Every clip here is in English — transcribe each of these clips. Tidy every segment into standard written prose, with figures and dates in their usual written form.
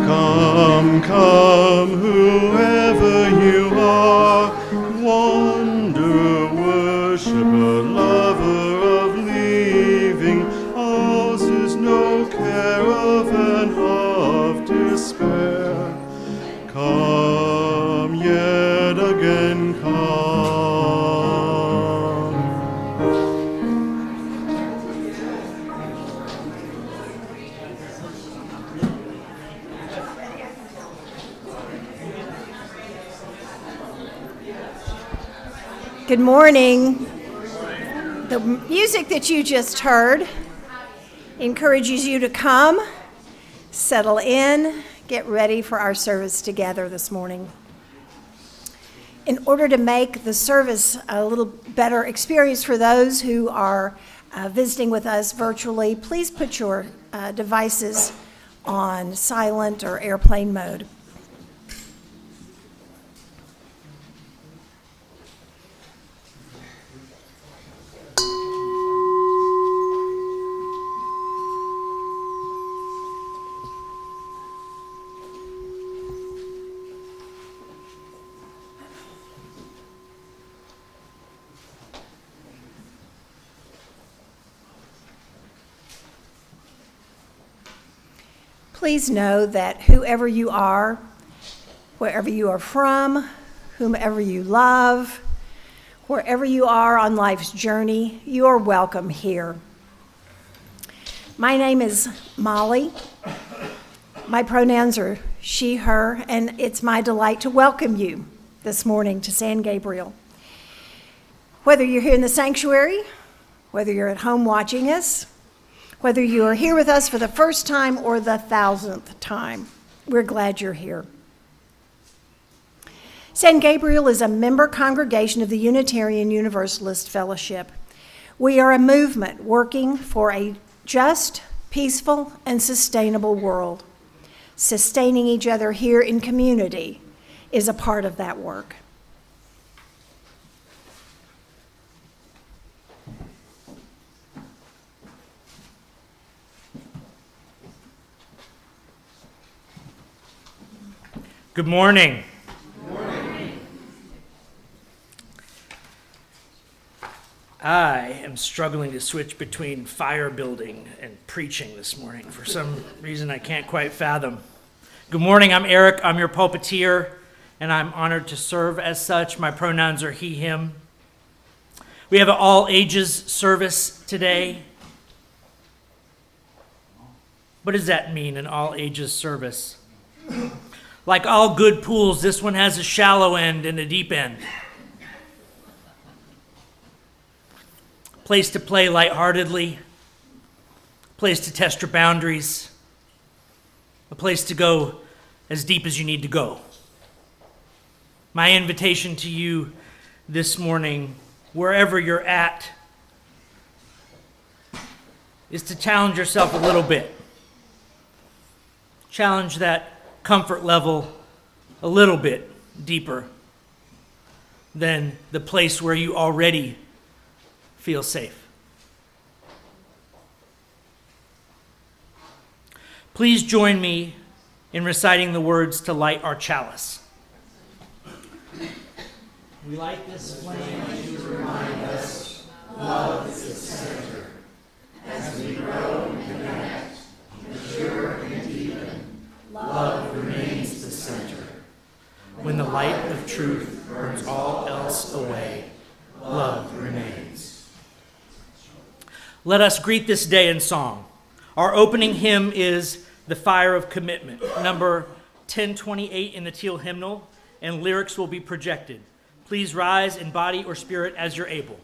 Come, come, whoever you are, wonder, worshiper, lover of leaving. Ours is no caravan of despair. Come, yet again come. Good morning. The music that you just heard encourages you to come, settle in, get ready for our service together this morning. In order to make the service a little better experience for those who are visiting with us virtually, please put your devices on silent or airplane mode. Please know that whoever you are, wherever you are from, whomever you love, wherever you are on life's journey, you are welcome here. My name is Molly. My pronouns are she, her, and it's my delight to welcome you this morning to San Gabriel. Whether you're here in the sanctuary, whether you're at home watching us, whether you are here with us for the first time or the 1,000th time, we're glad you're here. San Gabriel is a member congregation of the Unitarian Universalist Fellowship. We are a movement working for a just, peaceful, and sustainable world. Sustaining each other here in community is a part of that work. Good morning. Good morning. I am struggling to switch between fire building and preaching this morning. For some reason I can't quite fathom. Good morning, I'm Eric. I'm your pulpiteer, and I'm honored to serve as such. My pronouns are he, him. We have an all ages service today. What does that mean, an all ages service? Like all good pools, this one has a shallow end and a deep end. Place to play lightheartedly, place to test your boundaries, a place to go as deep as you need to go. My invitation to you this morning, wherever you're at, is to challenge yourself a little bit. Challenge that comfort level a little bit deeper than the place where you already feel safe. Please join me in reciting the words to light our chalice. We light this flame to remind us love is its center. As we grow and connect, mature and deepen, love remains the center. When the light of truth burns all else away, love remains. Let us greet this day in song. Our opening hymn is The Fire of Commitment, number 1028 in the Teal hymnal, and lyrics will be projected. Please rise in body or spirit as you're able.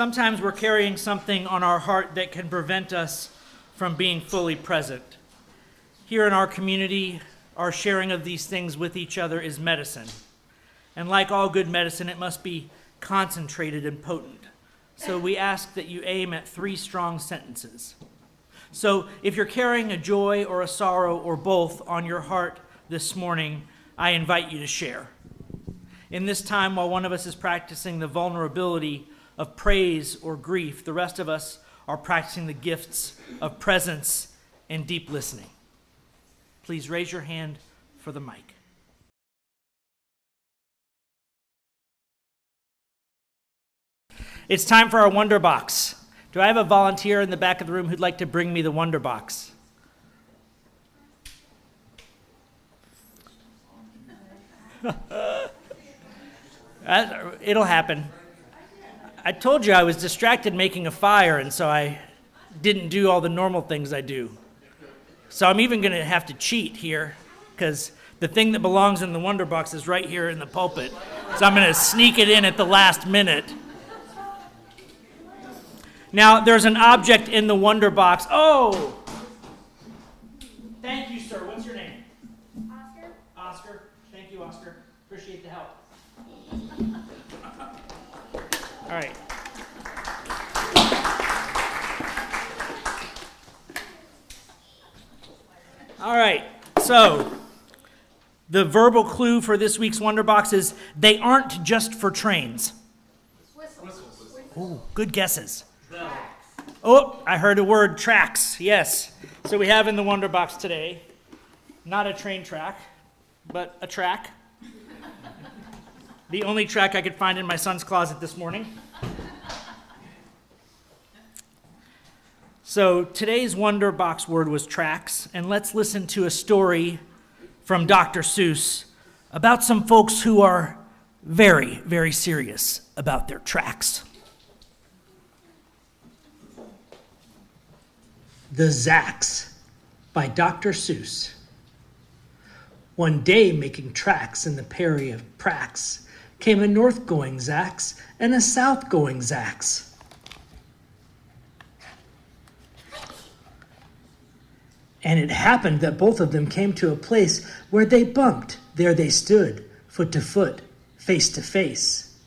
Sometimes we're carrying something on our heart that can prevent us from being fully present. Here in our community, our sharing of these things with each other is medicine. And like all good medicine, it must be concentrated and potent. So we ask that you aim at 3 strong sentences. So if you're carrying a joy or a sorrow or both on your heart this morning, I invite you to share. In this time, while one of us is practicing the vulnerability of praise or grief, the rest of us are practicing the gifts of presence and deep listening. Please raise your hand for the mic. It's time for our Wonder Box. Do I have a volunteer in the back of the room who'd like to bring me the Wonder Box? It'll happen. I told you I was distracted making a fire, and so I didn't do all the normal things I do. So I'm even going to have to cheat here, because the thing that belongs in the Wonder Box is right here in the pulpit. So I'm going to sneak it in at the last minute. Now, there's an object in the Wonder Box. Oh! Thank you, sir. What's your name? Oscar. Oscar. Thank you, Oscar. Appreciate the help. All right. All right. So, the verbal clue for this week's Wonder Box is they aren't just for trains. Whistles. Oh, good guesses. Oh, I heard a word, tracks. Yes. So we have in the Wonder Box today, not a train track, but a track. The only track I could find in my son's closet this morning. So today's Wonder Box word was tracks, and let's listen to a story from Dr. Seuss about some folks who are very, very serious about their tracks. The Zacks by Dr. Seuss. One day, making tracks in the prairie of Prax, came a north-going Zacks and a south-going Zacks. And it happened that both of them came to a place where they bumped. There they stood, foot to foot, face to face.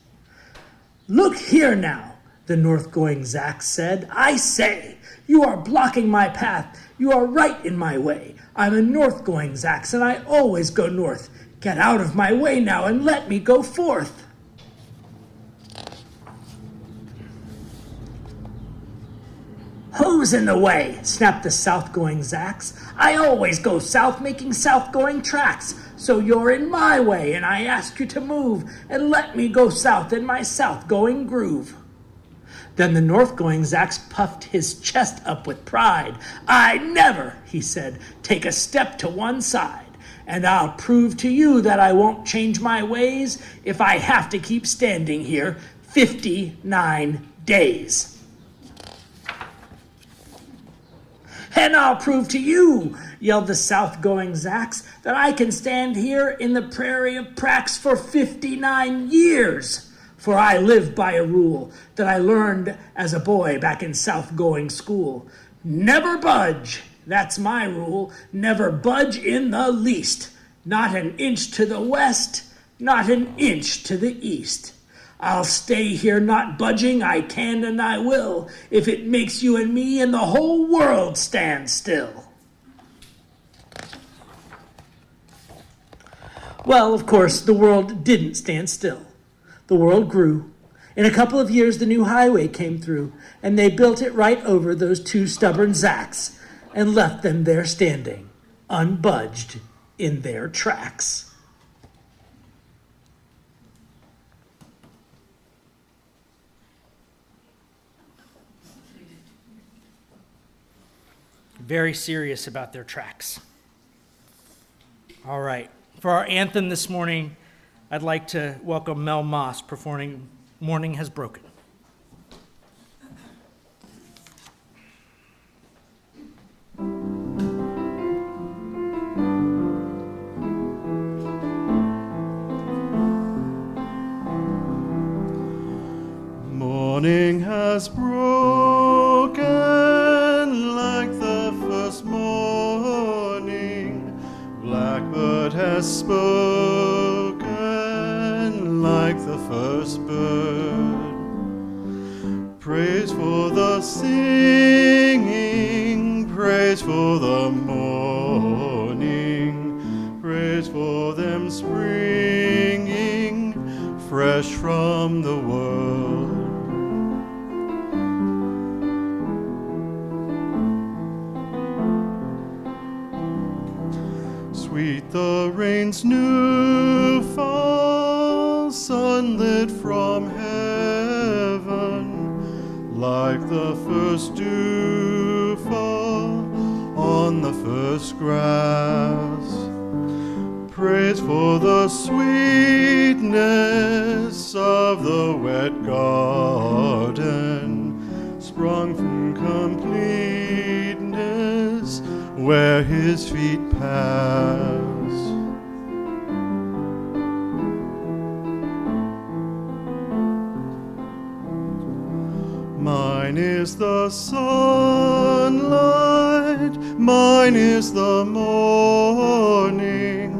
"Look here now," the north-going Zacks said. "I say, you are blocking my path. You are right in my way. I'm a north-going Zacks, and I always go north. Get out of my way now and let me go forth." "Who's in the way?" snapped the south-going Zacks. "I always go south making south-going tracks. So you're in my way, and I ask you to move and let me go south in my south-going groove." Then the north-going Zacks puffed his chest up with pride. "I never," he said, "take a step to one side, and I'll prove to you that I won't change my ways if I have to keep standing here 59 days. "And I'll prove to you," yelled the south-going Zacks, "that I can stand here in the prairie of Prax for 59 years. For I live by a rule that I learned as a boy back in south-going school. Never budge, that's my rule. Never budge in the least. Not an inch to the west, not an inch to the east. I'll stay here not budging, I can and I will, if it makes you and me and the whole world stand still." Well, of course, the world didn't stand still. The world grew. In a couple of years, the new highway came through, and they built it right over those two stubborn Zacks and left them there standing, unbudged in their tracks. Very serious about their tracks. All right. For our anthem this morning, I'd like to welcome Mel Moss performing "Morning Has Broken." Morning has has broken like the first morning. Blackbird has spoken like the first bird. Praise for the singing, praise for the morning, praise for them springing fresh from the world. Sweet the rain's new fall, sunlit from heaven, like the first dew fall on the first grass. Praise for the sweetness of the wet garden, sprung from completeness where his feet pass. Mine is the sunlight, mine is the morning,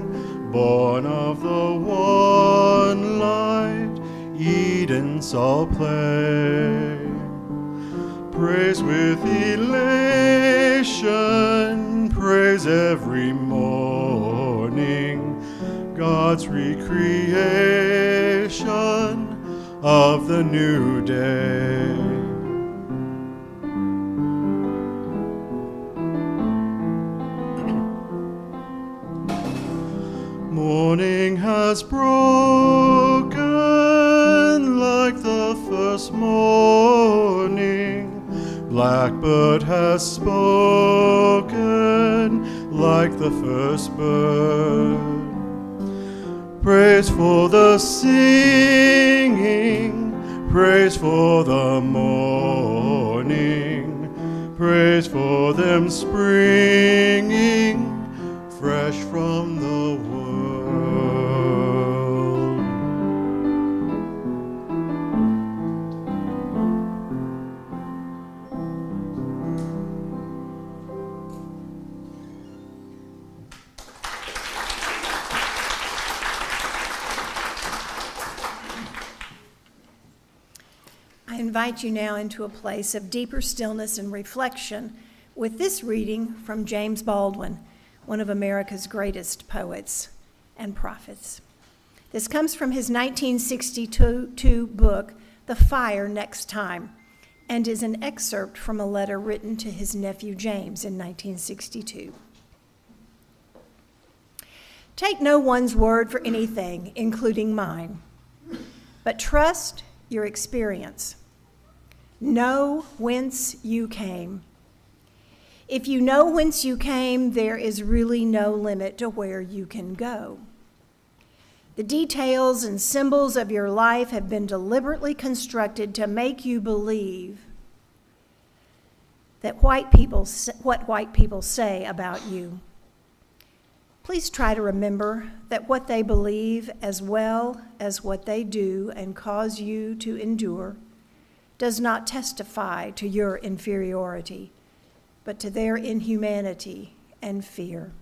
born of the one light, Eden's all play. Praise with elation, praise every morning, God's recreation of the new day. Morning has broken like the first morning. Blackbird has spoken like the first bird. Praise for the singing, praise for the morning, praise for them springing fresh from the world. I invite you now into a place of deeper stillness and reflection with this reading from James Baldwin, one of America's greatest poets and prophets. This comes from his 1962 book, The Fire Next Time, and is an excerpt from a letter written to his nephew James in 1962. Take no one's word for anything, including mine, but trust your experience. Know whence you came. If you know whence you came, there is really no limit to where you can go. The details and symbols of your life have been deliberately constructed to make you believe that what white people say about you. Please try to remember that what they believe, as well as what they do and cause you to endure, does not testify to your inferiority, but to their inhumanity and fear.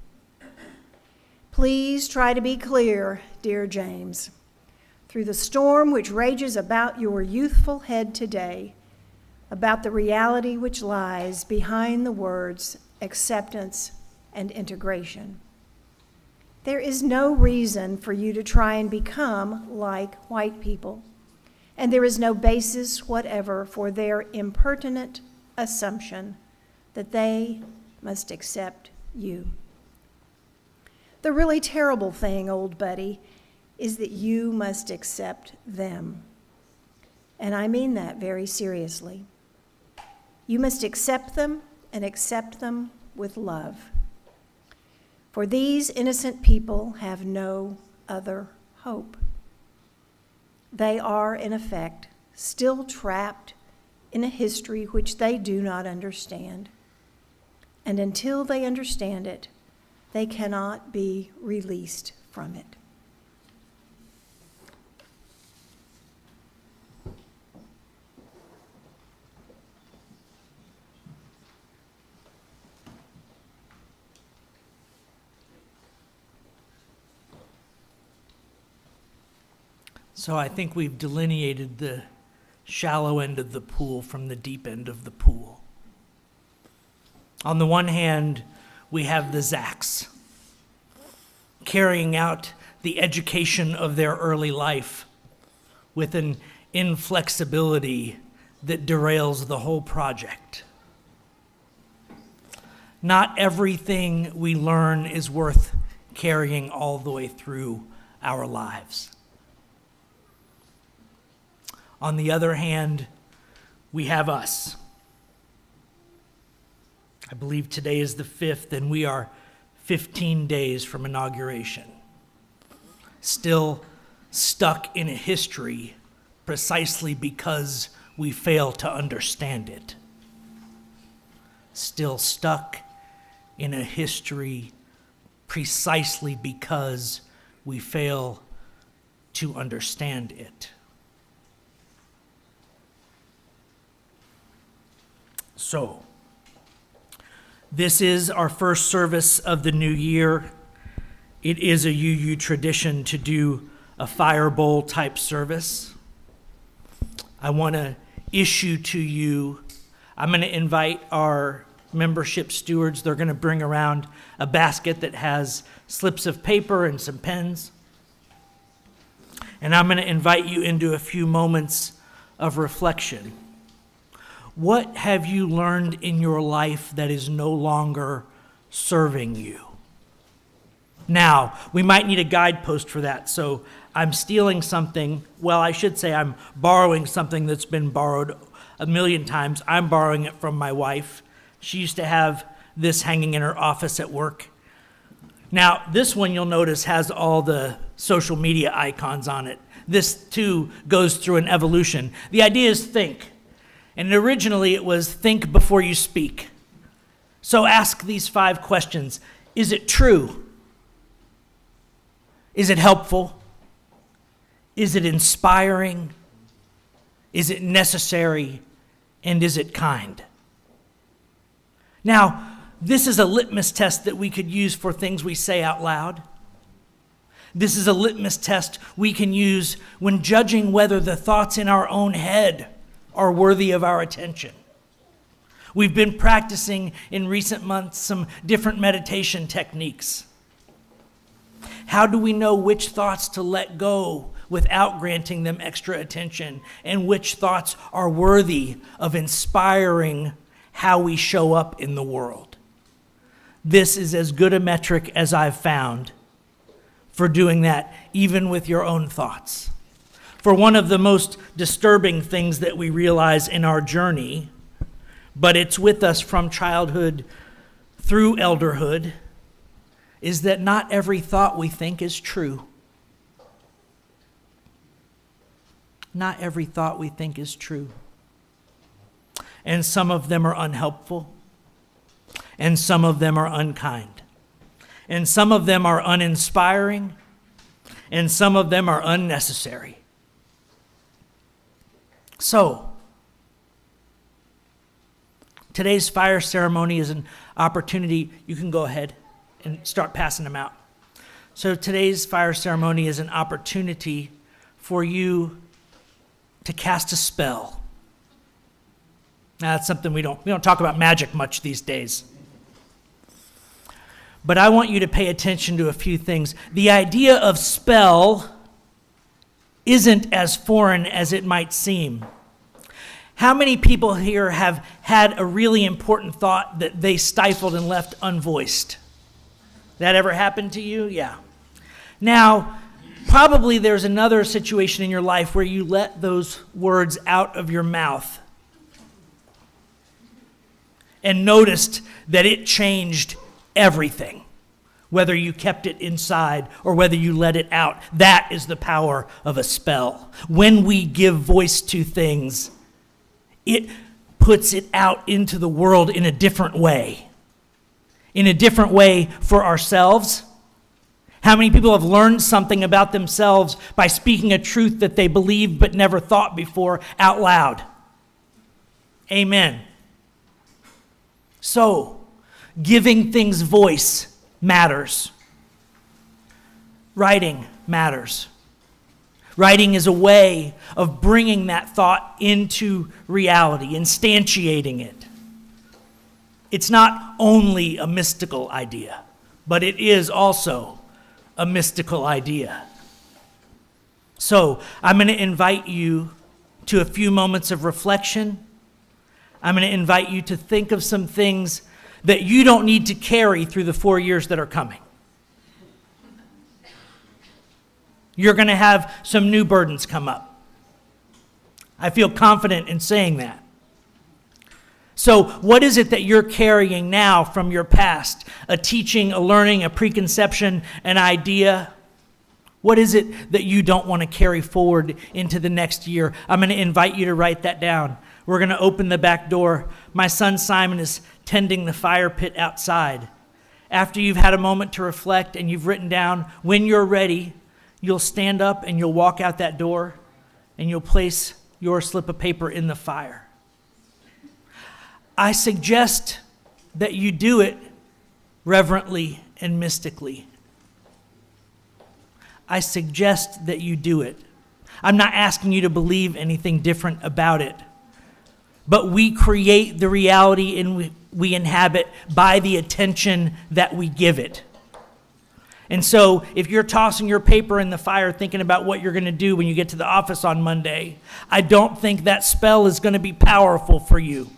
Please try to be clear, dear James, through the storm which rages about your youthful head today, about the reality which lies behind the words acceptance and integration. There is no reason for you to try and become like white people, and there is no basis whatever for their impertinent assumption that they must accept you. The really terrible thing, old buddy, is that you must accept them. And I mean that very seriously. You must accept them and accept them with love. For these innocent people have no other hope. They are, in effect, still trapped in a history which they do not understand. And until they understand it, they cannot be released from it. So I think we've delineated the shallow end of the pool from the deep end of the pool. On the one hand, we have the Zacks, carrying out the education of their early life with an inflexibility that derails the whole project. Not everything we learn is worth carrying all the way through our lives. On the other hand, we have us. I believe today is the 5th, and we are 15 days from inauguration. Still stuck in a history precisely because we fail to understand it. Still stuck in a history precisely because we fail to understand it. So, this is our first service of the new year. It is a UU tradition to do a fire bowl type service. I want to issue to you, I'm going to invite our membership stewards. They're going to bring around a basket that has slips of paper and some pens. And I'm going to invite you into a few moments of reflection. What have you learned in your life that is no longer serving you? Now, we might need a guidepost for that, so I'm stealing something. Well, I should say I'm borrowing something that's been borrowed a million times. I'm borrowing it from my wife. She used to have this hanging in her office at work. Now, this one you'll notice has all the social media icons on it. This, too, goes through an evolution. The idea is think. And originally it was think before you speak. So ask these 5 questions. Is it true? Is it helpful? Is it inspiring? Is it necessary? And is it kind? Now, this is a litmus test that we could use for things we say out loud. This is a litmus test we can use when judging whether the thoughts in our own head are worthy of our attention. We've been practicing in recent months some different meditation techniques. How do we know which thoughts to let go without granting them extra attention, and which thoughts are worthy of inspiring how we show up in the world? This is as good a metric as I've found for doing that, even with your own thoughts. For one of the most disturbing things that we realize in our journey, but it's with us from childhood through elderhood, is that not every thought we think is true. Not every thought we think is true. And some of them are unhelpful, and some of them are unkind, and some of them are uninspiring, and some of them are unnecessary. So, today's fire ceremony is an opportunity. You can go ahead and start passing them out. So today's fire ceremony is an opportunity for you to cast a spell. Now, that's something we don't talk about magic much these days. But I want you to pay attention to a few things. The idea of spell isn't as foreign as it might seem. How many people here have had a really important thought that they stifled and left unvoiced? That ever happened to you? Yeah. Now, probably there's another situation in your life where you let those words out of your mouth and noticed that it changed everything, whether you kept it inside or whether you let it out. That is the power of a spell. When we give voice to things, it puts it out into the world in a different way. In a different way for ourselves. How many people have learned something about themselves by speaking a truth that they believed but never thought before out loud? Amen. So, giving things voice matters. Writing matters. Writing is a way of bringing that thought into reality, instantiating it. It's not only a mystical idea, but it is also a mystical idea. So I'm going to invite you to a few moments of reflection. I'm going to invite you to think of some things that you don't need to carry through the 4 years that are coming. You're going to have some new burdens come up. I feel confident in saying that. So what is it that you're carrying now from your past? A teaching, a learning, a preconception, an idea? What is it that you don't want to carry forward into the next year? I'm going to invite you to write that down. We're going to open the back door. My son Simon is tending the fire pit outside. After you've had a moment to reflect and you've written down, when you're ready, you'll stand up and you'll walk out that door and you'll place your slip of paper in the fire. I suggest that you do it reverently and mystically. I suggest that you do it. I'm not asking you to believe anything different about it, but we create the reality and we inhabit by the attention that we give it. And so if you're tossing your paper in the fire thinking about what you're going to do when you get to the office on Monday, I don't think that spell is going to be powerful for you.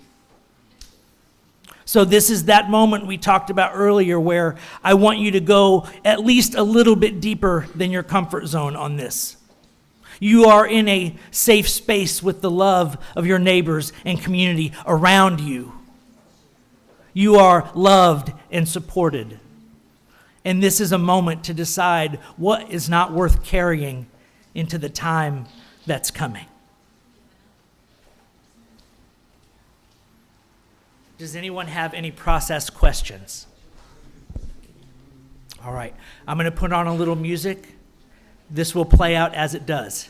So this is that moment we talked about earlier where I want you to go at least a little bit deeper than your comfort zone on this. You are in a safe space with the love of your neighbors and community around you. You are loved and supported. And this is a moment to decide what is not worth carrying into the time that's coming. Does anyone have any process questions? All right, I'm going to put on a little music. This will play out as it does.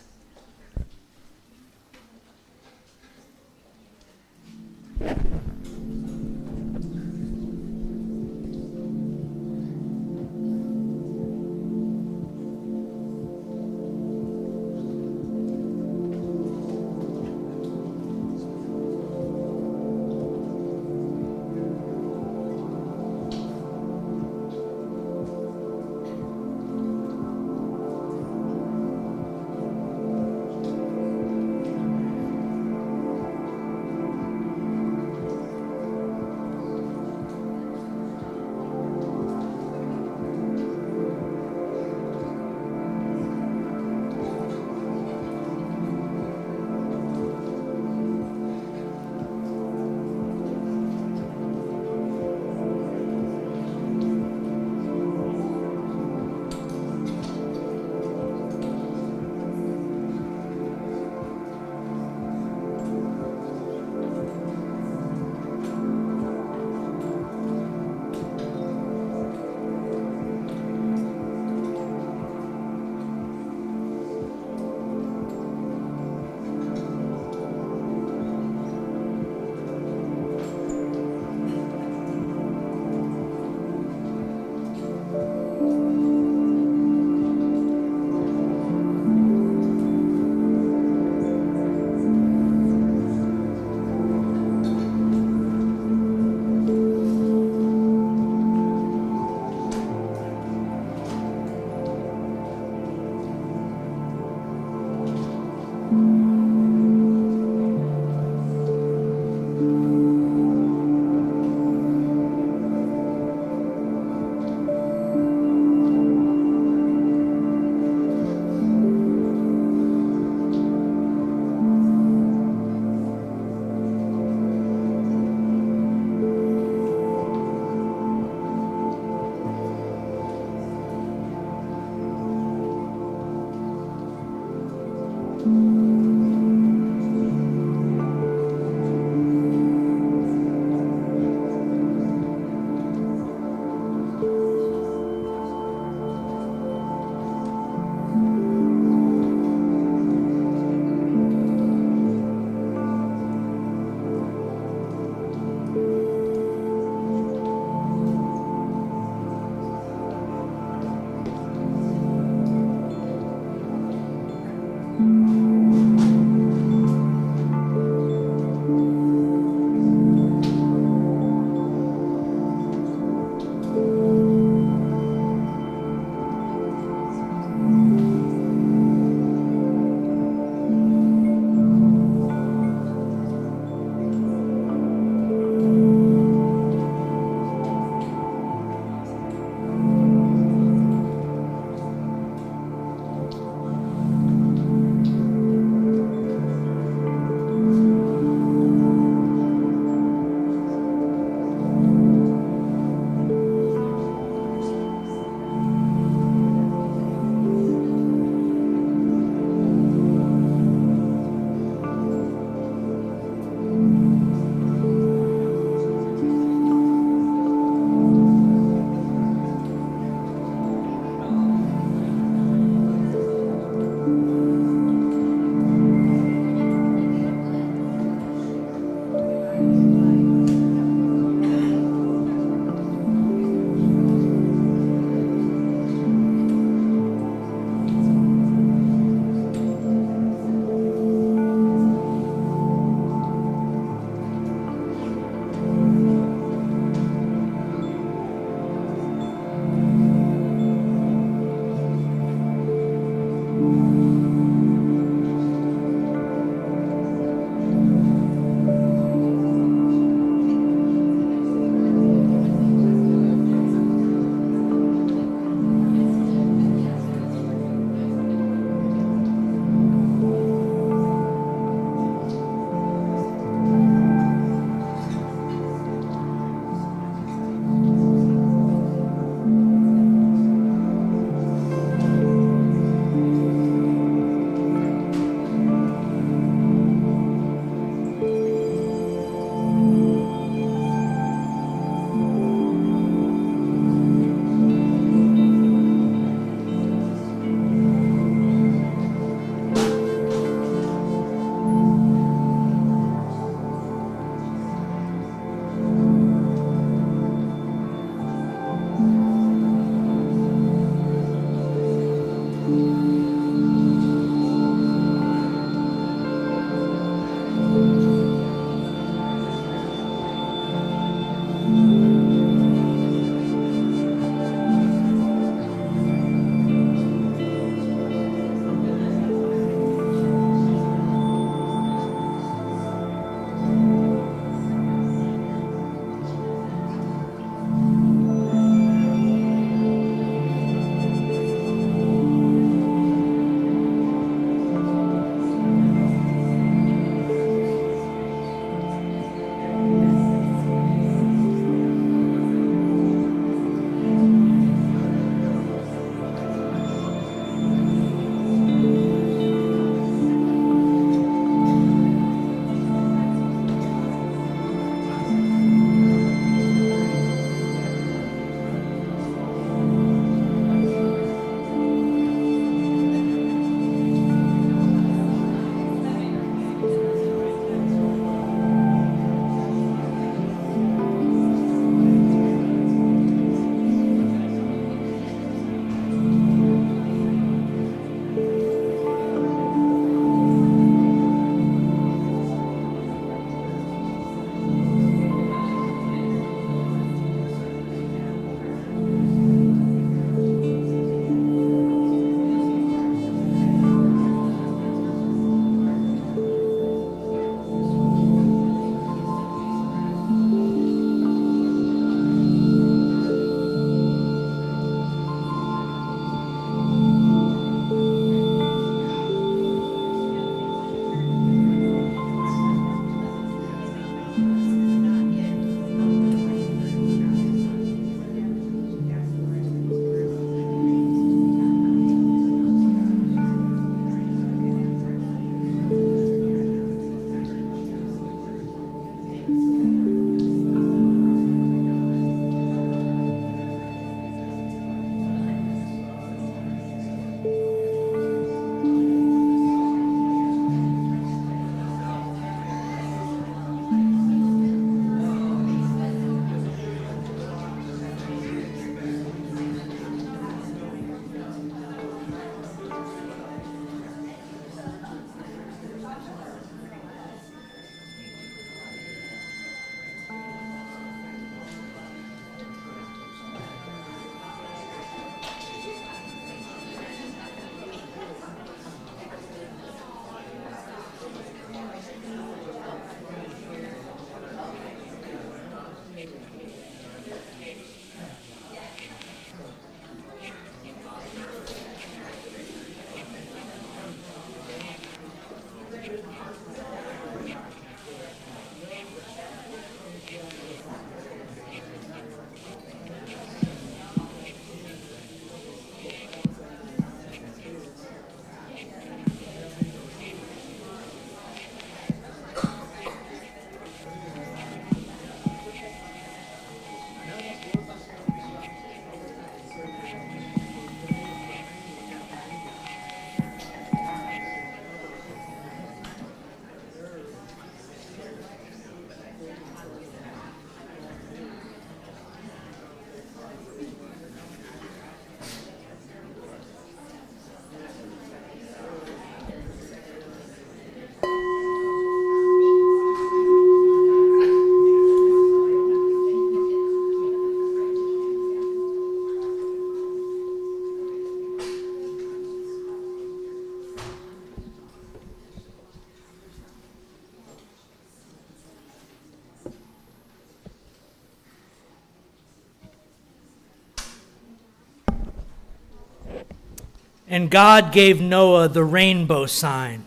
And God gave Noah the rainbow sign.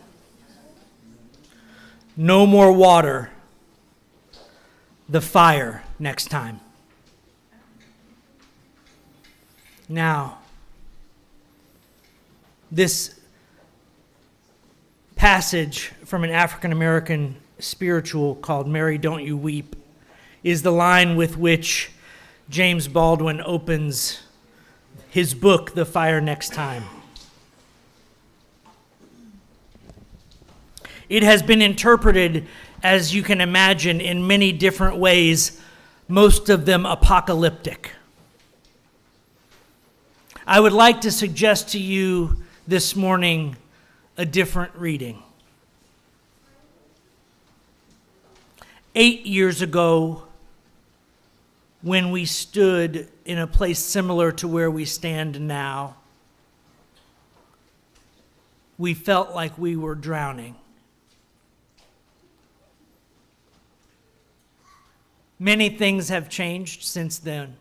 No more water. The fire next time. Now, this passage from an African American spiritual called Mary, Don't You Weep is the line with which James Baldwin opens his book, The Fire Next Time. It has been interpreted, as you can imagine, in many different ways, most of them apocalyptic. I would like to suggest to you this morning a different reading. 8 years ago, when we stood in a place similar to where we stand now, we felt like we were drowning. Many things have changed since then.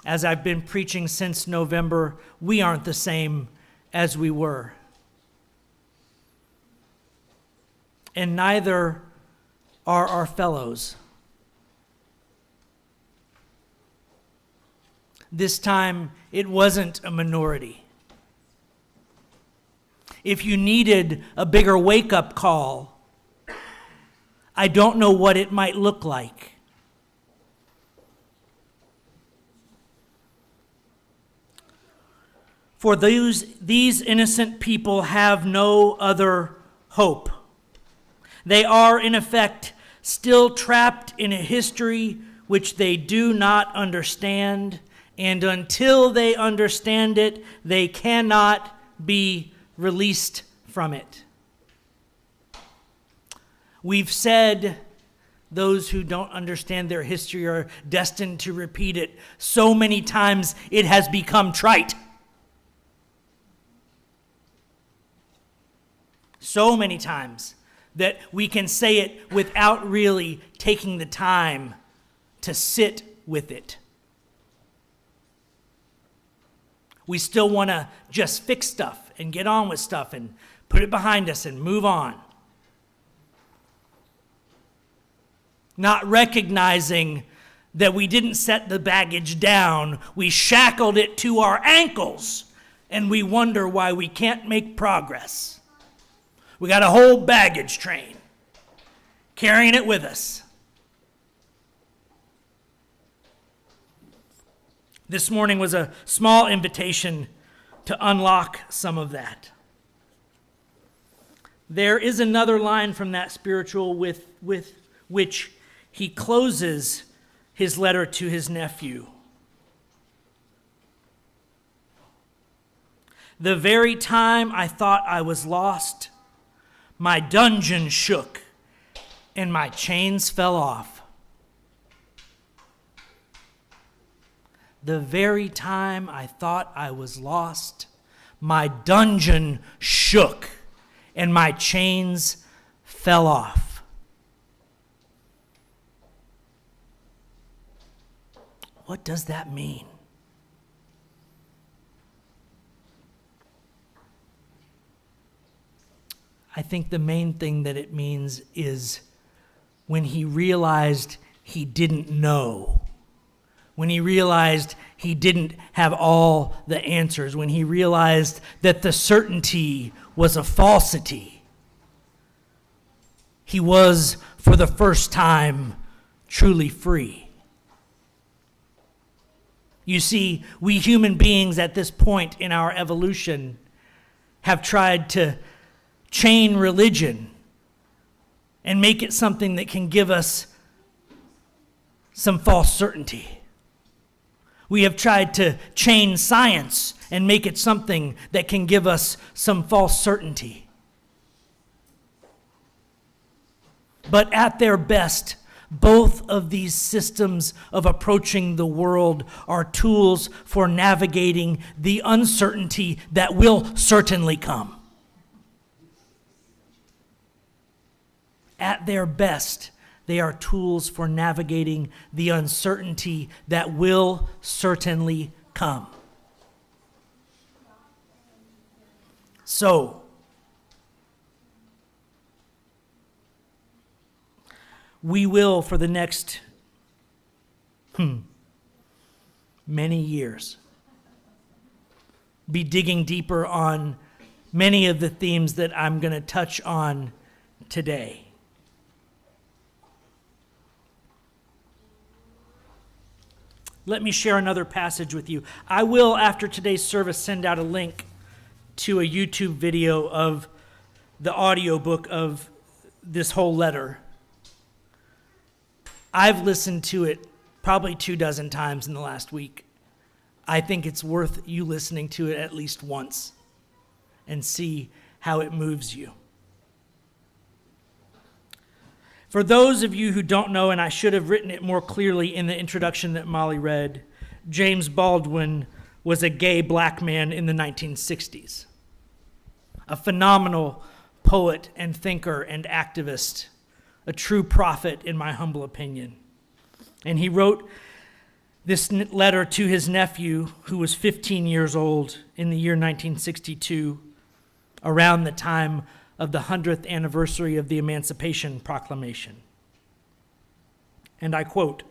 As I've been preaching since November, we aren't the same as we were. And neither are our fellows. This time, it wasn't a minority. If you needed a bigger wake-up call, I don't know what it might look like. For these innocent people have no other hope. They are, in effect, still trapped in a history which they do not understand, and until they understand it, they cannot be released from it. We've said those who don't understand their history are destined to repeat it so many times it has become trite. So many times that we can say it without really taking the time to sit with it. We still want to just fix stuff and get on with stuff and put it behind us and move on. Not recognizing that we didn't set the baggage down, we shackled it to our ankles, and we wonder why we can't make progress. We got a whole baggage train, carrying it with us. This morning was a small invitation to unlock some of that. There is another line from that spiritual with which he closes his letter to his nephew. The very time I thought I was lost, my dungeon shook and my chains fell off. The very time I thought I was lost, my dungeon shook and my chains fell off. What does that mean? I think the main thing that it means is when he realized he didn't know, when he realized he didn't have all the answers, when he realized that the certainty was a falsity, he was, for the first time, truly free. You see, we human beings at this point in our evolution have tried to chain religion and make it something that can give us some false certainty. We have tried to chain science and make it something that can give us some false certainty. But at their best, both of these systems of approaching the world are tools for navigating the uncertainty that will certainly come. At their best, they are tools for navigating the uncertainty that will certainly come. So, we will, for the next many years, be digging deeper on many of the themes that I'm going to touch on today. Let me share another passage with you. I will, after today's service, send out a link to a YouTube video of the audiobook of this whole letter. I've listened to it probably 24 times in the last week. I think it's worth you listening to it at least once and see how it moves you. For those of you who don't know, and I should have written it more clearly in the introduction that Molly read, James Baldwin was a gay black man in the 1960s, a phenomenal poet and thinker and activist, a true prophet in my humble opinion. And he wrote this letter to his nephew, who was 15 years old in the year 1962, around the time of the 100th anniversary of the Emancipation Proclamation. And I quote,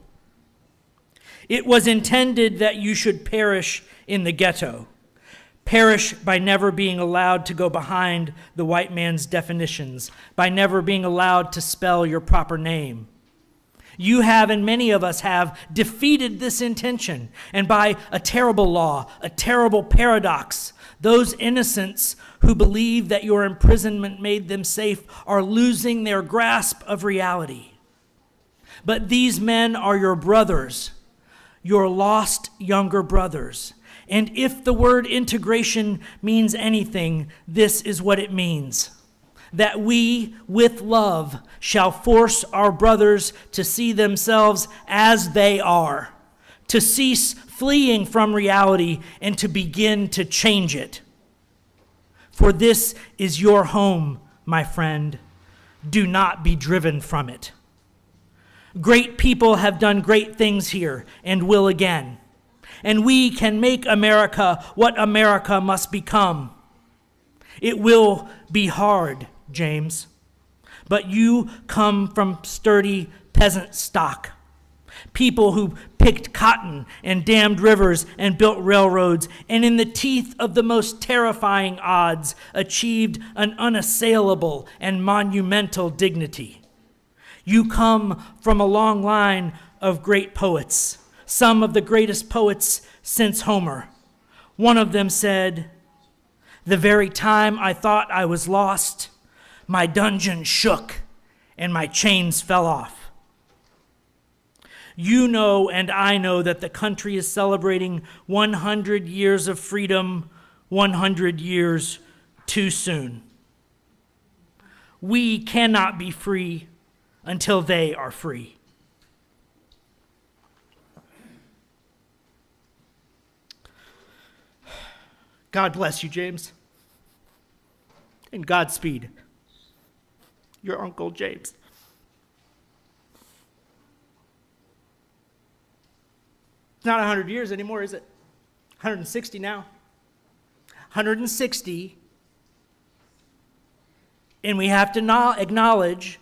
"It was intended that you should perish in the ghetto, perish by never being allowed to go behind the white man's definitions, by never being allowed to spell your proper name. You have, and many of us have, defeated this intention, and by a terrible law, a terrible paradox, those innocents who believe that your imprisonment made them safe are losing their grasp of reality. But these men are your brothers, your lost younger brothers. And if the word integration means anything, this is what it means: that we, with love, shall force our brothers to see themselves as they are, to cease fleeing from reality and to begin to change it. For this is your home, my friend. Do not be driven from it. Great people have done great things here and will again. And we can make America what America must become. It will be hard, James, but you come from sturdy peasant stock. People who picked cotton and dammed rivers and built railroads, and in the teeth of the most terrifying odds, achieved an unassailable and monumental dignity. You come from a long line of great poets, some of the greatest poets since Homer. One of them said, "The very time I thought I was lost, my dungeon shook and my chains fell off." You know and I know that the country is celebrating 100 years of freedom, 100 years too soon. We cannot be free until they are free. God bless you, James. And Godspeed. Your Uncle James. It's not 100 years anymore, is it? 160 now. 160. And we have to acknowledge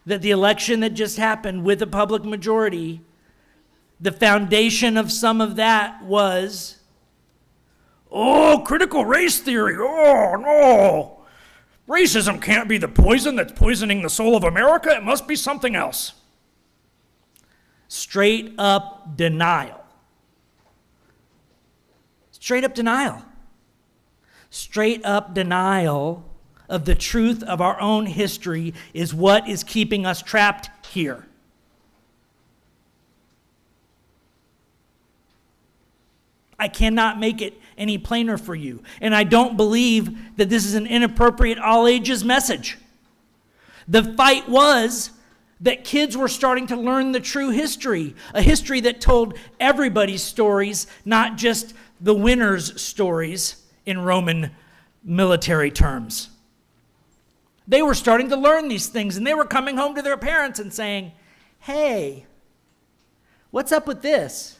that the election that just happened with a public majority, the foundation of some of that was, critical race theory. Oh, no. Racism can't be the poison that's poisoning the soul of America. It must be something else. Straight up denial. Straight up denial. Straight up denial of the truth of our own history is what is keeping us trapped here. I cannot make it any plainer for you. And I don't believe that this is an inappropriate all ages message. The fight was that kids were starting to learn the true history, a history that told everybody's stories, not just the winners' stories in Roman military terms. They were starting to learn these things, and they were coming home to their parents and saying, "Hey, what's up with this?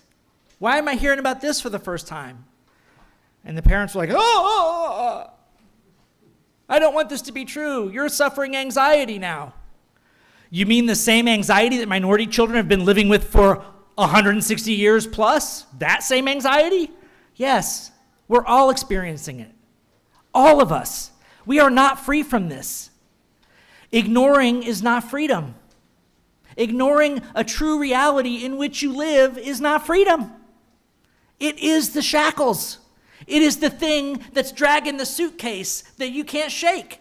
Why am I hearing about this for the first time?" And the parents were like, I don't want this to be true. You're suffering anxiety now. You mean the same anxiety that minority children have been living with for 160 years plus? That same anxiety? Yes, we're all experiencing it. All of us. We are not free from this. Ignoring is not freedom. Ignoring a true reality in which you live is not freedom. It is the shackles. It is the thing that's dragging the suitcase that you can't shake.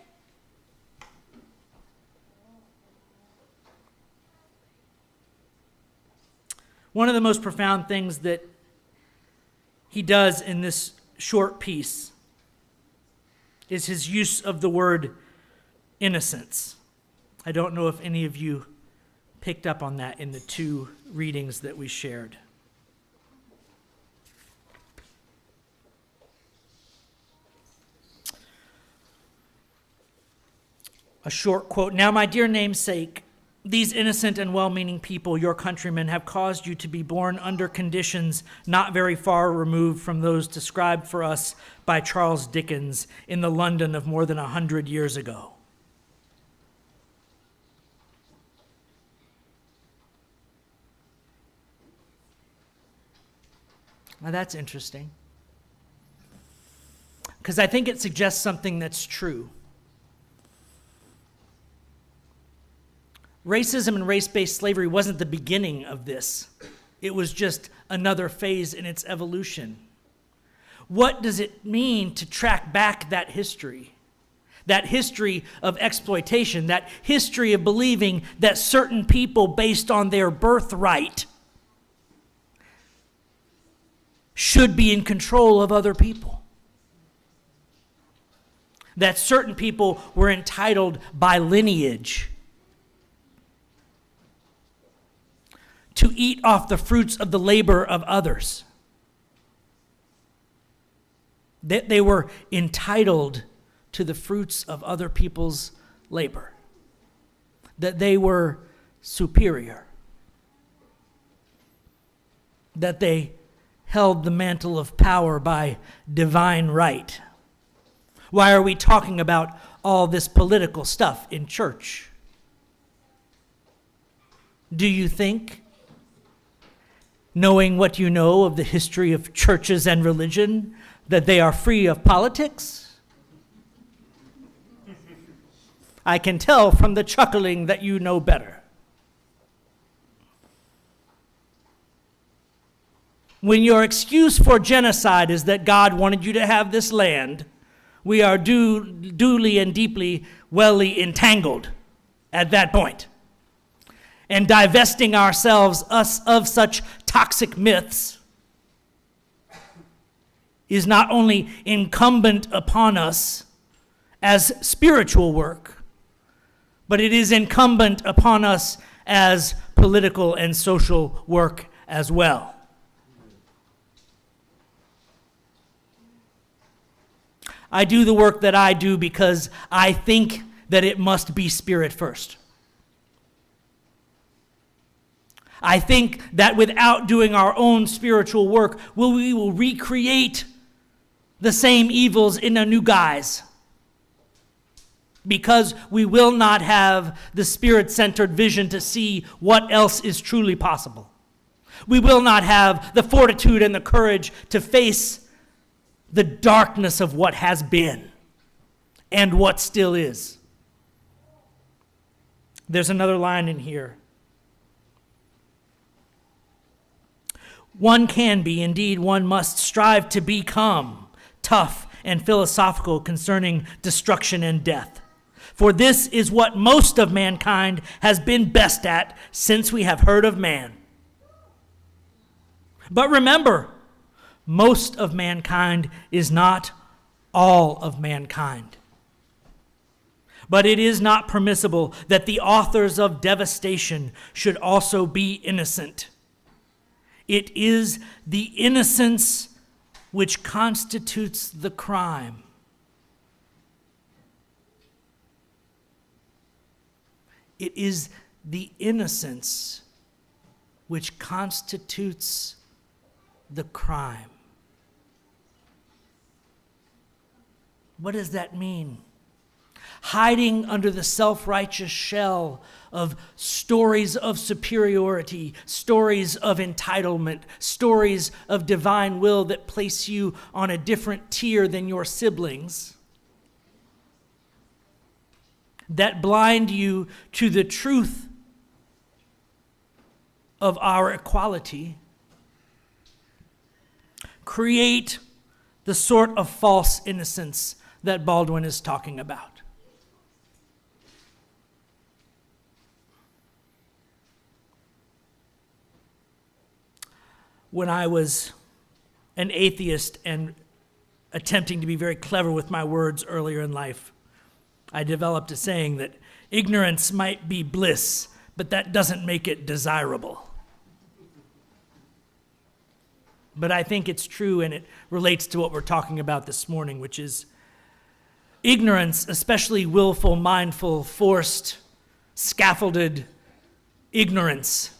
One of the most profound things that he does in this short piece is his use of the word innocence. I don't know if any of you picked up on that in the two readings that we shared. A short quote, "Now, my dear namesake, these innocent and well-meaning people, your countrymen, have caused you to be born under conditions not very far removed from those described for us by Charles Dickens in the London of more than 100 years ago." Now that's interesting, because I think it suggests something that's true. Racism and race-based slavery wasn't the beginning of this. It was just another phase in its evolution. What does it mean to track back that history? That history of exploitation, that history of believing that certain people, based on their birthright, should be in control of other people. That certain people were entitled by lineage to eat off the fruits of the labor of others. That they were entitled to the fruits of other people's labor. That they were superior. That they held the mantle of power by divine right. Why are we talking about all this political stuff in church? Do you think, knowing what you know of the history of churches and religion, that they are free of politics? I can tell from the chuckling that you know better. When your excuse for genocide is that God wanted you to have this land, we are duly and deeply, welly entangled at that point. And divesting ourselves of such toxic myths is not only incumbent upon us as spiritual work, but it is incumbent upon us as political and social work as well. I do the work that I do because I think that it must be spirit first. I think that without doing our own spiritual work, we will recreate the same evils in a new guise. Because we will not have the spirit-centered vision to see what else is truly possible. We will not have the fortitude and the courage to face the darkness of what has been and what still is. There's another line in here. One can be, indeed one must strive to become tough and philosophical concerning destruction and death. For this is what most of mankind has been best at since we have heard of man. But remember, most of mankind is not all of mankind. But it is not permissible that the authors of devastation should also be innocent. It is the innocence which constitutes the crime. It is the innocence which constitutes the crime. What does that mean? Hiding under the self-righteous shell of stories of superiority, stories of entitlement, stories of divine will that place you on a different tier than your siblings, that blind you to the truth of our equality, create the sort of false innocence that Baldwin is talking about. When I was an atheist and attempting to be very clever with my words earlier in life, I developed a saying that ignorance might be bliss, but that doesn't make it desirable. But I think it's true, and it relates to what we're talking about this morning, which is ignorance, especially willful, mindful, forced, scaffolded ignorance,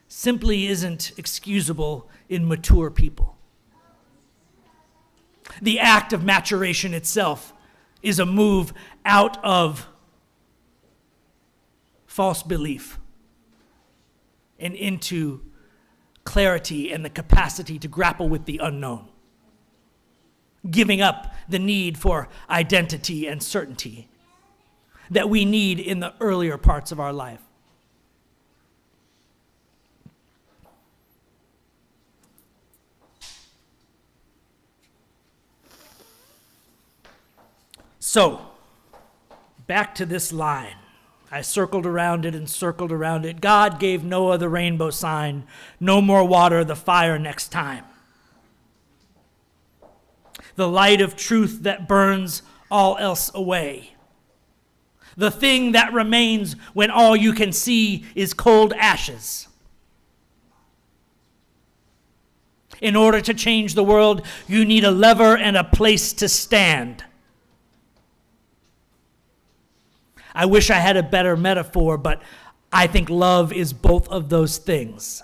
simply isn't excusable in mature people. The act of maturation itself is a move out of false belief and into clarity and the capacity to grapple with the unknown, giving up the need for identity and certainty that we need in the earlier parts of our life. So, back to this line. I circled around it and circled around it. God gave Noah the rainbow sign. No more water, the fire next time. The light of truth that burns all else away. The thing that remains when all you can see is cold ashes. In order to change the world, you need a lever and a place to stand. I wish I had a better metaphor, but I think love is both of those things.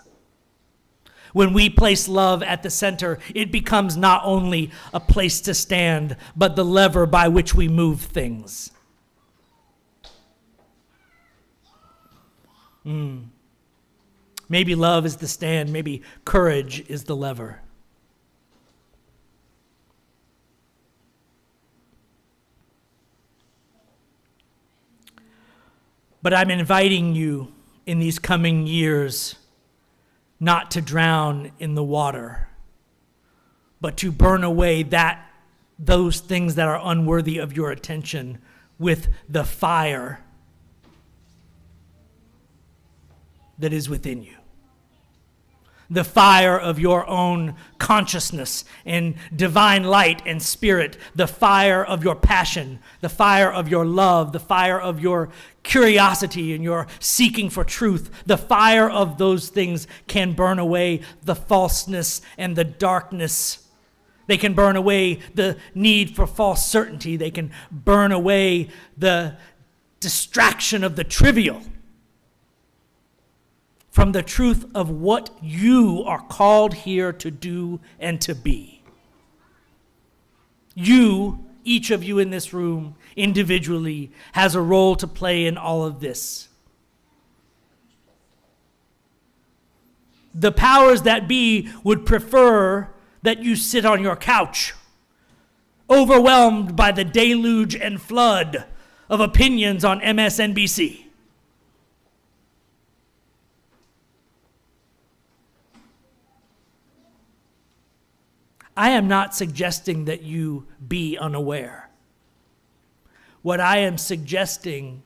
When we place love at the center, it becomes not only a place to stand, but the lever by which we move things. Maybe love is the stand, maybe courage is the lever. But I'm inviting you in these coming years not to drown in the water, but to burn away those things that are unworthy of your attention with the fire that is within you. The fire of your own consciousness and divine light and spirit, the fire of your passion, the fire of your love, the fire of your curiosity and your seeking for truth. The fire of those things can burn away the falseness and the darkness. They can burn away the need for false certainty. They can burn away the distraction of the trivial from the truth of what you are called here to do and to be. You, each of you in this room, individually, has a role to play in all of this. The powers that be would prefer that you sit on your couch, overwhelmed by the deluge and flood of opinions on MSNBC. I am not suggesting that you be unaware. What I am suggesting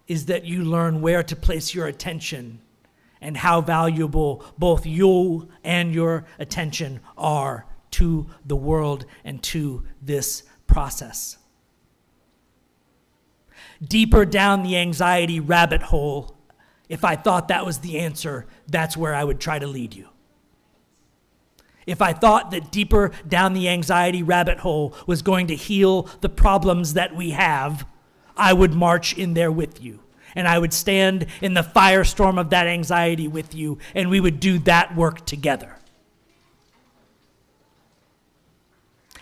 is that you learn where to place your attention and how valuable both you and your attention are to the world and to this process. Deeper down the anxiety rabbit hole, if I thought that was the answer, that's where I would try to lead you. If I thought that deeper down the anxiety rabbit hole was going to heal the problems that we have, I would march in there with you. And I would stand in the firestorm of that anxiety with you, and we would do that work together.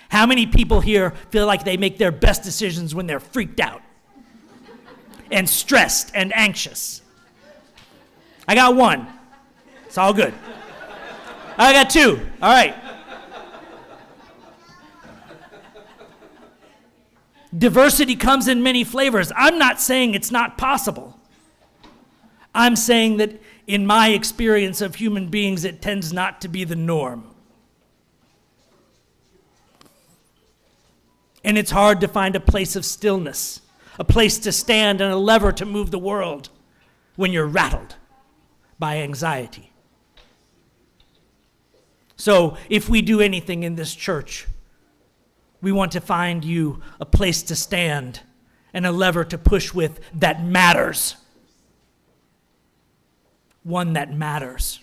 How many people here feel like they make their best decisions when they're freaked out and stressed and anxious? I got one. It's all good. I got two. All right. Diversity comes in many flavors. I'm not saying it's not possible. I'm saying that in my experience of human beings, it tends not to be the norm. And it's hard to find a place of stillness, a place to stand and a lever to move the world when you're rattled by anxiety. So if we do anything in this church, we want to find you a place to stand and a lever to push with that matters. One that matters.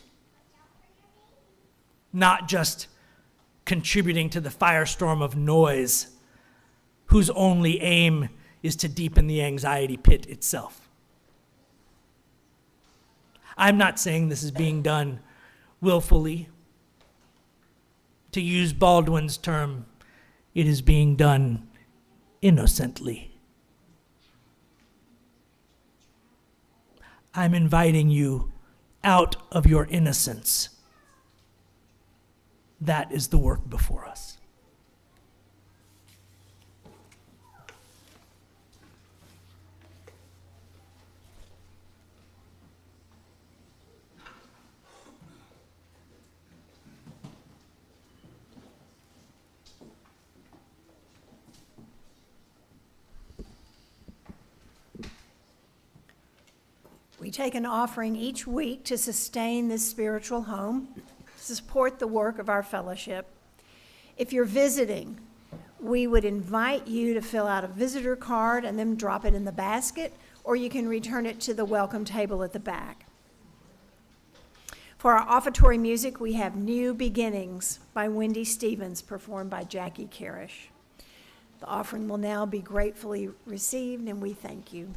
Not just contributing to the firestorm of noise, whose only aim is to deepen the anxiety pit itself. I'm not saying this is being done willfully. To use Baldwin's term, it is being done innocently. I'm inviting you out of your innocence. That is the work before us. We take an offering each week to sustain this spiritual home, to support the work of our fellowship. If you're visiting, we would invite you to fill out a visitor card and then drop it in the basket, or you can return it to the welcome table at the back. For our offertory music, we have New Beginnings by Wendy Stevens, performed by Jackie Carish. The offering will now be gratefully received, and we thank you.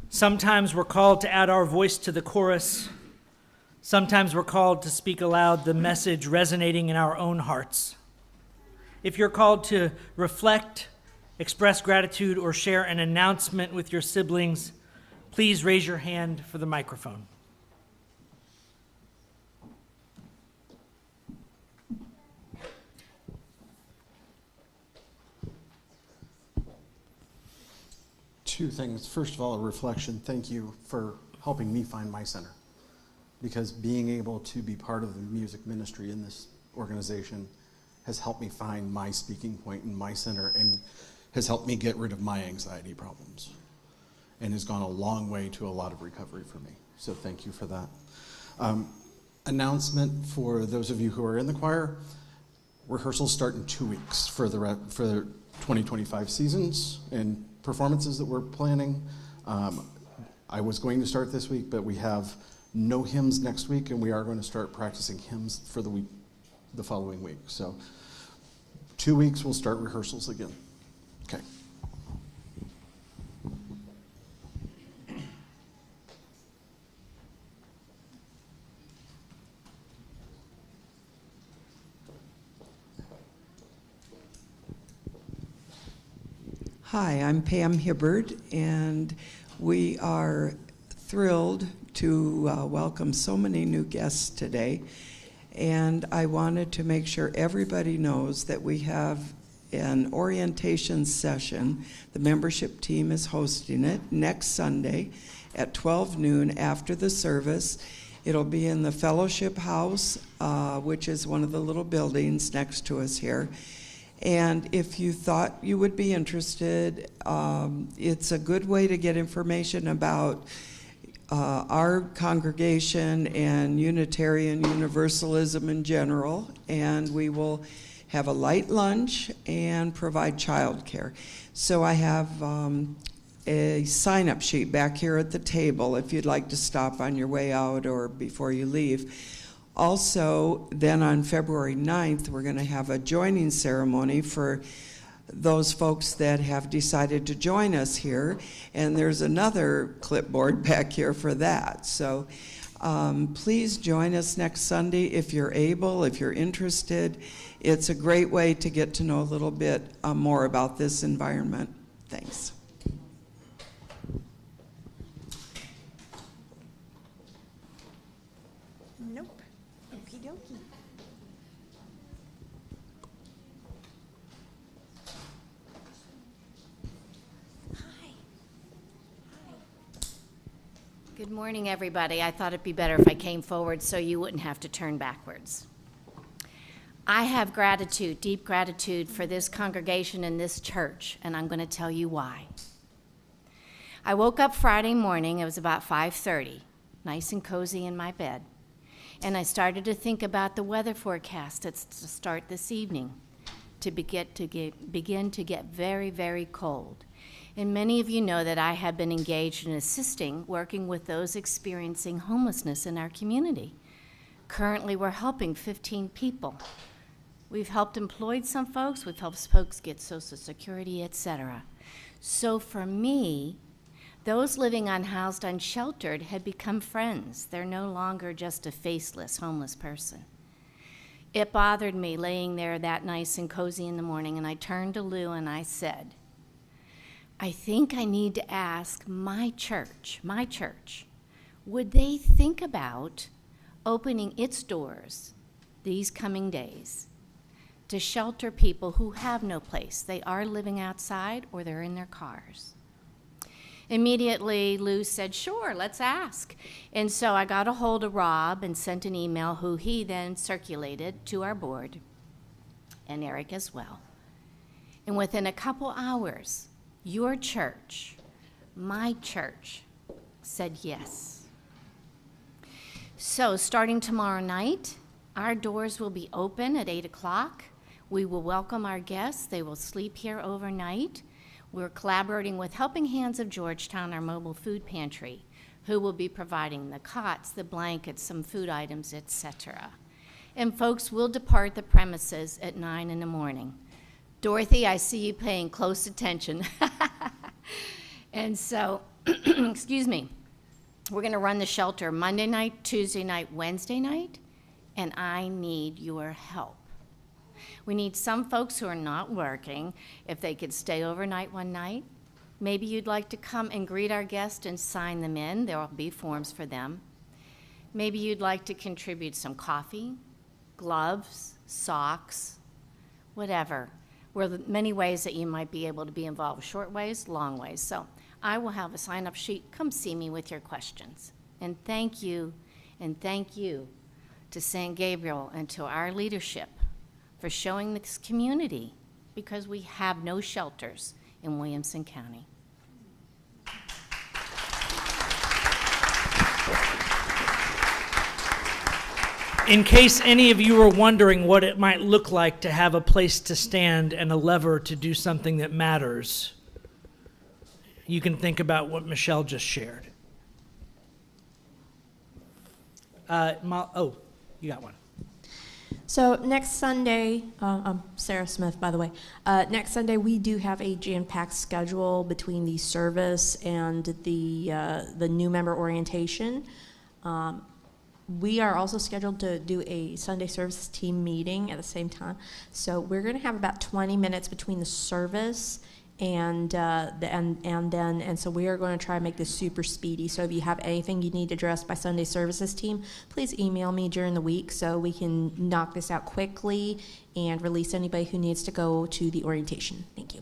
Sometimes we're called to add our voice to the chorus. Sometimes we're called to speak aloud the message resonating in our own hearts. If you're called to reflect, express gratitude, or share an announcement with your siblings, please raise your hand for the microphone. Two things. First of all, a reflection. Thank you for helping me find my center. Because being able to be part of the music ministry in this organization has helped me find my speaking point in my center and has helped me get rid of my anxiety problems and has gone a long way to a lot of recovery for me. So thank you for that. Announcement for those of you who are in the choir, rehearsals start in 2 weeks for the 2025 seasons and performances that we're planning. I was going to start this week, but we have no hymns next week, and we are going to start practicing hymns for the following week. So 2 weeks, we'll start rehearsals again. Okay. Hi, I'm Pam Hibbard, and we are thrilled to welcome so many new guests today. And I wanted to make sure everybody knows that we have an orientation session. The membership team is hosting it next Sunday at 12 noon after the service. It'll be in the Fellowship House, which is one of the little buildings next to us here. And if you thought you would be interested, it's a good way to get information about our congregation and Unitarian Universalism in general. And we will have a light lunch and provide childcare. So I have a sign-up sheet back here at the table if you'd like to stop on your way out or before you leave. Also, then on February 9th, we're going to have a joining ceremony for those folks that have decided to join us here, and there's another clipboard back here for that. So please join us next Sunday if you're able, if you're interested. It's a great way to get to know a little bit more about this environment. Thanks. Nope. Okie dokie. Good morning, everybody. I thought it'd be better if I came forward so you wouldn't have to turn backwards. I have gratitude, deep gratitude for this congregation and this church, and I'm going to tell you why. I woke up Friday morning, it was about 5:30, nice and cozy in my bed, and I started to think about the weather forecast that's to start this evening, to begin to get very, very cold. And many of you know that I have been engaged in assisting, working with those experiencing homelessness in our community. Currently, we're helping 15 people. We've helped employed some folks, we've helped folks get Social Security, etc. So for me, those living unhoused, unsheltered had become friends. They're no longer just a faceless homeless person. It bothered me laying there that nice and cozy in the morning, and I turned to Lou and I said, I think I need to ask my church, would they think about opening its doors these coming days to shelter people who have no place? They are living outside or they're in their cars. Immediately, Lou said, sure, let's ask. And so I got a hold of Rob and sent an email who he then circulated to our board, and Eric as well. And within a couple hours, your church, my church, said yes. So starting tomorrow night, our doors will be open at 8 o'clock. We will welcome our guests. They will sleep here overnight. We're collaborating with Helping Hands of Georgetown, our mobile food pantry, who will be providing the cots, the blankets, some food items, etc. And folks will depart the premises at 9 in the morning. Dorothy, I see you paying close attention. And so, excuse me, we're going to run the shelter Monday night, Tuesday night, Wednesday night, and I need your help. We need some folks who are not working, if they could stay overnight one night. Maybe you'd like to come and greet our guests and sign them in. There will be forms for them. Maybe you'd like to contribute some coffee, gloves, socks, whatever. There are many ways that you might be able to be involved, short ways, long ways. So I will have a sign-up sheet. Come see me with your questions. And thank you to St. Gabriel and to our leadership for showing this community, because we have no shelters in Williamson County. In case any of you are wondering what it might look like to have a place to stand and a lever to do something that matters, you can think about what Michelle just shared. You got one. So next Sunday, I'm Sarah Smith, by the way. Next Sunday, we do have a jam-packed schedule between the service and the new member orientation. We are also scheduled to do a Sunday service team meeting at the same time. So we're going to have about 20 minutes between the service And so we are going to try and make this super speedy. So if you have anything you need addressed by Sunday services team, please email me during the week so we can knock this out quickly and release anybody who needs to go to the orientation. Thank you.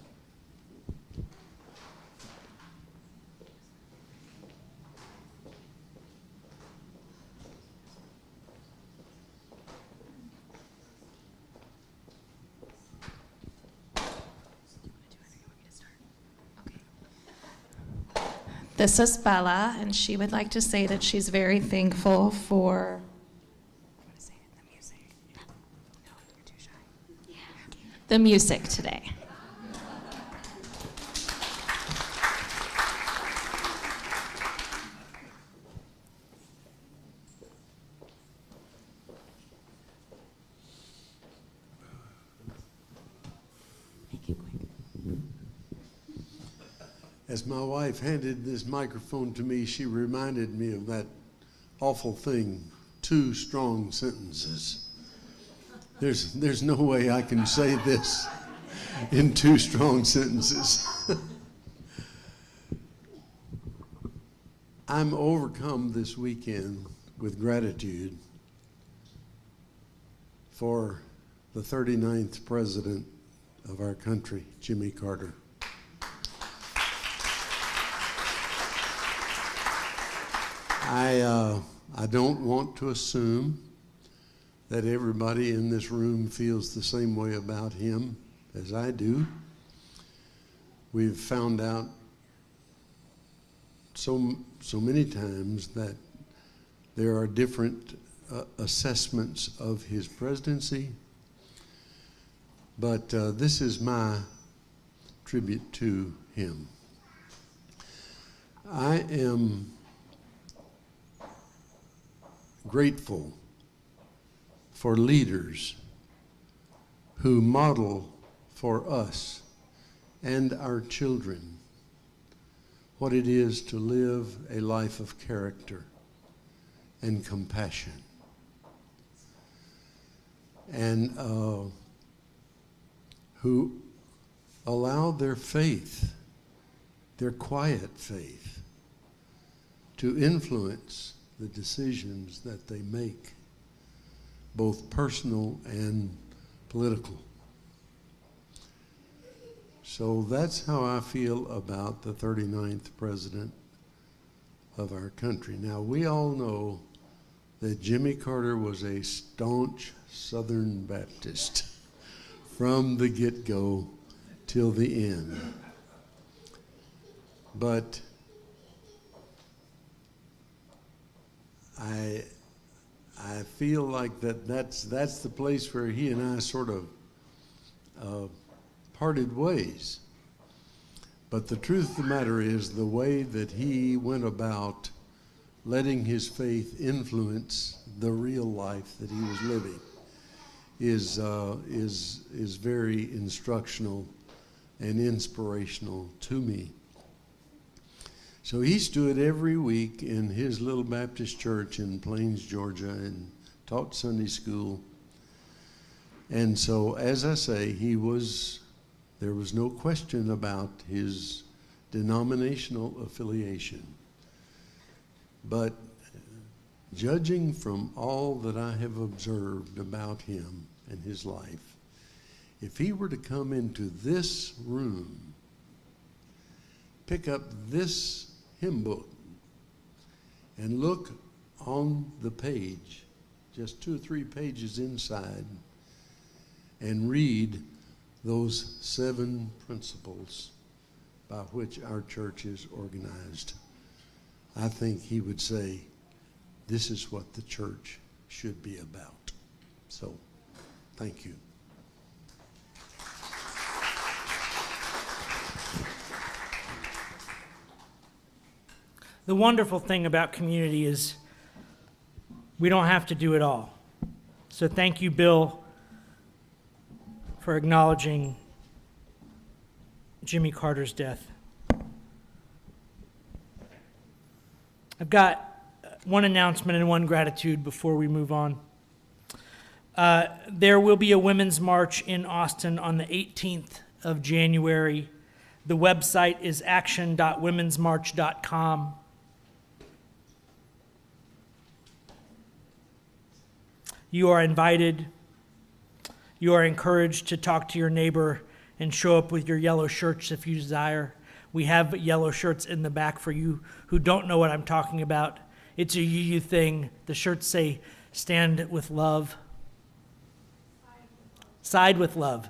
This is Bella, and she would like to say that she's very thankful for the music today. As my wife handed this microphone to me, she reminded me of that awful thing, 2 strong sentences. There's no way I can say this in 2 strong sentences. I'm overcome this weekend with gratitude for the 39th president of our country, Jimmy Carter. I don't want to assume that everybody in this room feels the same way about him as I do. We've found out so many times that there are different assessments of his presidency, but this is my tribute to him. I am grateful for leaders who model for us and our children what it is to live a life of character and compassion, and who allow their faith, their quiet faith, to influence the decisions that they make, both personal and political. So that's how I feel about the 39th president of our country. Now, we all know that Jimmy Carter was a staunch Southern Baptist from the get-go till the end. But I feel like that's the place where he and I sort of parted ways. But the truth of the matter is, the way that he went about letting his faith influence the real life that he was living is very instructional and inspirational to me. So he stood every week in his little Baptist church in Plains, Georgia, and taught Sunday school. And so, as I say, there was no question about his denominational affiliation. But judging from all that I have observed about him and his life, if he were to come into this room, pick up this hymn book, and look on the page, just 2 or 3 pages inside, and read those 7 principles by which our church is organized, I think he would say, this is what the church should be about. So, thank you. The wonderful thing about community is we don't have to do it all. So thank you, Bill, for acknowledging Jimmy Carter's death. I've got one announcement and one gratitude before we move on. There will be a women's march in Austin on the 18th of January. The website is action.womensmarch.com. You are invited. You are encouraged to talk to your neighbor and show up with your yellow shirts if you desire. We have yellow shirts in the back for you who don't know what I'm talking about. It's a UU thing. The shirts say, stand with love. Side with love.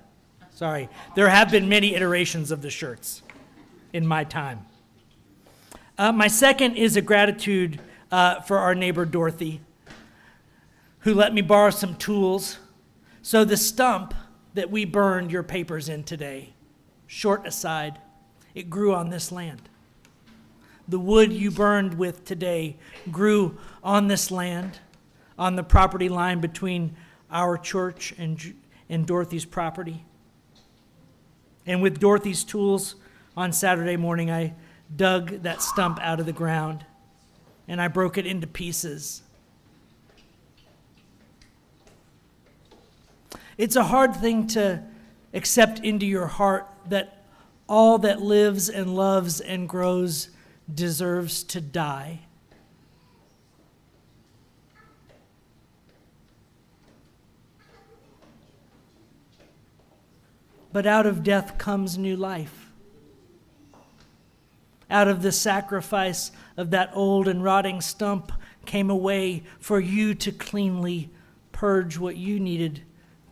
Sorry. There have been many iterations of the shirts in my time. My second is a gratitude for our neighbor Dorothy, who let me borrow some tools. So the stump that we burned your papers in today, short aside, it grew on this land. The wood you burned with today grew on this land, on the property line between our church and Dorothy's property. And with Dorothy's tools on Saturday morning, I dug that stump out of the ground and I broke it into pieces. It's a hard thing to accept into your heart that all that lives and loves and grows deserves to die. But out of death comes new life. Out of the sacrifice of that old and rotting stump came a way for you to cleanly purge what you needed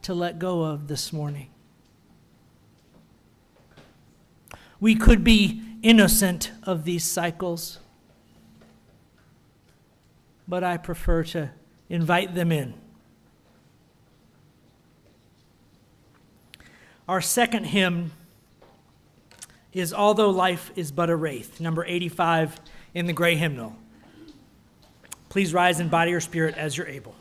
to let go of this morning. We could be innocent of these cycles, but I prefer to invite them in. Our second hymn is Although Life is But a Wraith, number 85 in the gray hymnal. Please rise in body or spirit as you're able.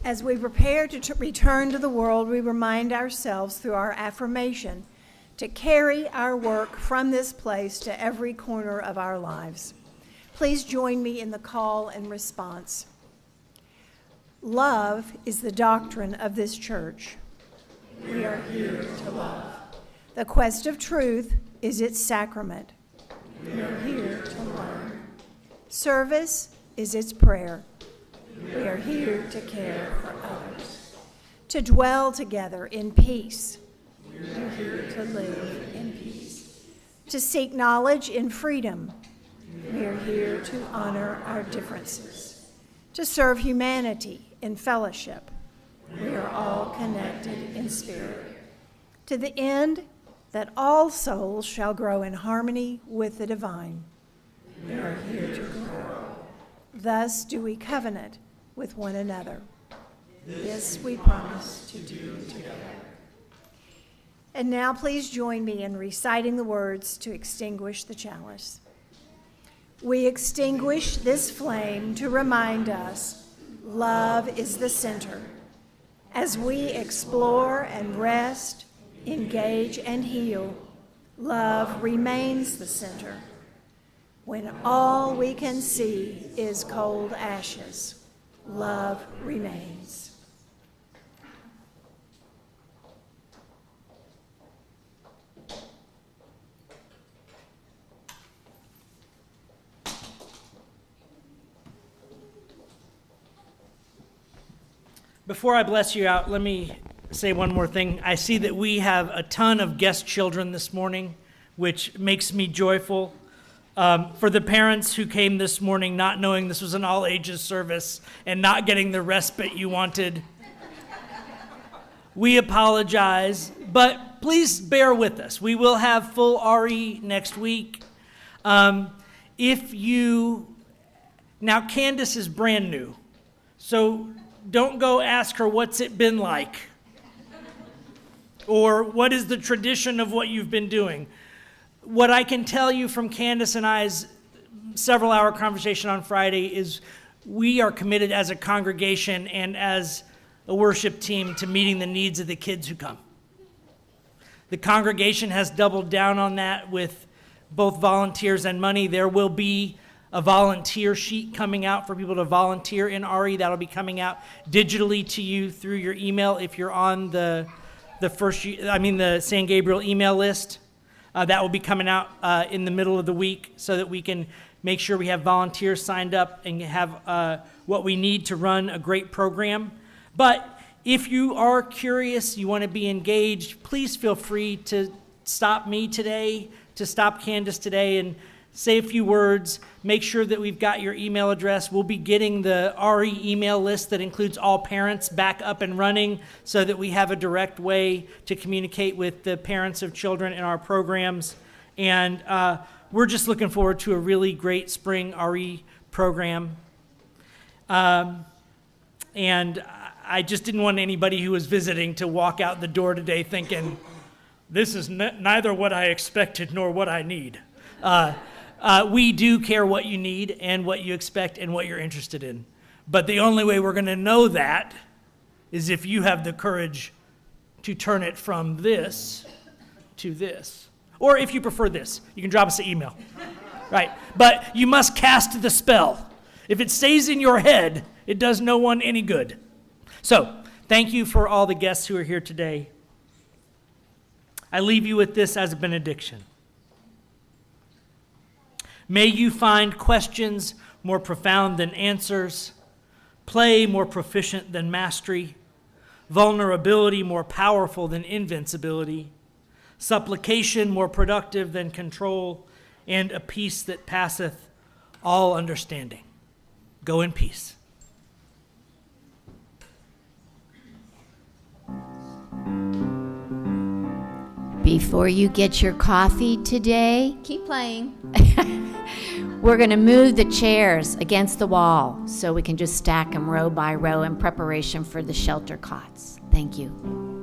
As we prepare to return to the world, we remind ourselves through our affirmation to carry our work from this place to every corner of our lives. Please join me in the call and response. Love is the doctrine of this church. We are here to love. The quest of truth is its sacrament. We are here to learn. Service is its prayer. We are here to care for others, to dwell together in peace. We are here to live in peace, to seek knowledge in freedom. We are here to honor our differences, to serve humanity in fellowship. We are all connected in spirit, to the end that all souls shall grow in harmony with the divine. We are here to grow. Thus do we covenant with one another. This we promise to do together. And now please join me in reciting the words to extinguish the chalice. We extinguish this flame to remind us love is the center. As we explore and rest, engage and heal, love remains the center. When all we can see is cold ashes, love remains. Before I bless you out, let me say one more thing. I see that we have a ton of guest children this morning, which makes me joyful. For the parents who came this morning not knowing this was an all-ages service and not getting the respite you wanted, we apologize, but please bear with us. We will have full RE next week. Now, Candace is brand new, so don't go ask her what's it been like or what is the tradition of what you've been doing. What I can tell you from Candace and I's several-hour conversation on Friday is we are committed as a congregation and as a worship team to meeting the needs of the kids who come. The congregation has doubled down on that with both volunteers and money. There will be a volunteer sheet coming out for people to volunteer in RE. That'll be coming out digitally to you through your email if you're on the San Gabriel email list. That will be coming out in the middle of the week so that we can make sure we have volunteers signed up and have what we need to run a great program. But if you are curious, you want to be engaged, please feel free to stop me today, to stop Candace today and say a few words. Make sure that we've got your email address. We'll be getting the RE email list that includes all parents back up and running so that we have a direct way to communicate with the parents of children in our programs. And we're just looking forward to a really great spring RE program. And I just didn't want anybody who was visiting to walk out the door today thinking, this is neither what I expected nor what I need. We do care what you need and what you expect and what you're interested in. But the only way we're going to know that is if you have the courage to turn it from this to this. Or if you prefer this, you can drop us an email. Right? But you must cast the spell. If it stays in your head, it does no one any good. So, thank you for all the guests who are here today. I leave you with this as a benediction. May you find questions more profound than answers, play more proficient than mastery, vulnerability more powerful than invincibility, supplication more productive than control, and a peace that passeth all understanding. Go in peace. Before you get your coffee today, Keep playing. we're going to move the chairs against the wall so we can just stack them row by row in preparation for the shelter cots. Thank you.